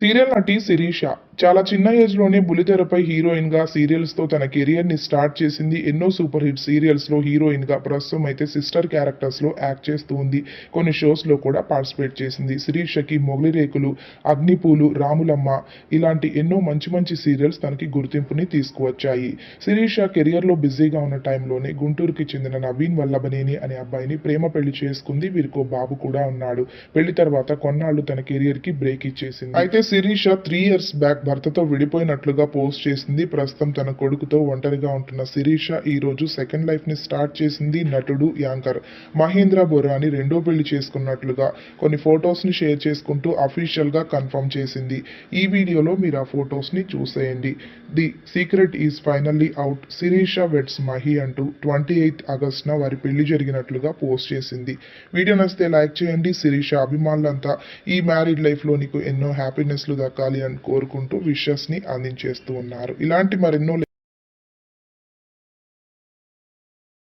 Serial నటి శిరీష చాలా చిన్న ఏజ్‌లోనే బుల్లితెరపై హీరోయిన్‌గా సీరియల్స్‌తో తన కెరియర్‌ని స్టార్ట్ చేసింది. ఎన్నో సూపర్ హిట్ సీరియల్స్‌లో హీరోయిన్‌గా, ప్రస్తుతం అయితే సిస్టర్ క్యారెక్టర్స్‌లో యాక్ట్ చేస్తూ ఉంది. కొన్ని షోస్‌లో కూడా పార్టిసిపేట్ చేసింది. శిరీషకి 'మొగలిరేకులు', 'అగ్నిపూలు', 'రాములమ్మ' ఇలాంటి ఎన్నో మంచి మంచి సీరియల్స్ తనకి గుర్తింపుని తీసుకువచ్చాయి. శిరీష కెరియర్‌లో బిజీగా ఉన్న టైంలోనే గుంటూరుకి చెందిన నవీన్ వల్లభనేని అనే అబ్బాయిని ప్రేమ పెళ్లి చేసుకుంది. వీరికో బాబు కూడా ఉన్నాడు. పెళ్లి తర్వాత కొన్నాళ్లు తన కెరియర్‌కి బ్రేక్ ఇచ్చేసింది. అయితే శిరీష 3 ఇయర్స్ బ్యాక్ భర్తతో విడిపోయినట్లుగా పోస్ట్ చేసింది. ప్రస్తుతం తన కొడుకుతో ఒంటరిగా ఉంటున్న శిరీష ఈ రోజు సెకండ్ లైఫ్ ని స్టార్ట్ చేసింది. నటుడు, యాంకర్ మహేంద్ర బొరాని రెండో పెళ్లి చేసుకున్నట్లుగా కొన్ని ఫొటోస్ ని షేర్ చేసుకుంటూ అఫీషియల్ గా కన్ఫర్మ్ చేసింది. ఈ వీడియోలో మీరు ఆ ఫొటోస్ ని చూసేయండి. The secret is finally out, Sirisha weds Mahi అంటూ 28 ఆగస్టున వారి పెళ్లి జరిగినట్లుగా పోస్ట్ చేసింది. వీడియో నచ్చితే లైక్ చేయండి. శిరీష అభిమానులంతా ఈ మ్యారీడ్ లైఫ్ లో నీకు ఎన్నో హ్యాపీనెస్లు దక్కాలి అని కోరుకుంటూ విషెస్ ని అందించేస్తూ ఉన్నారు. ఇలాంటి మరెన్నో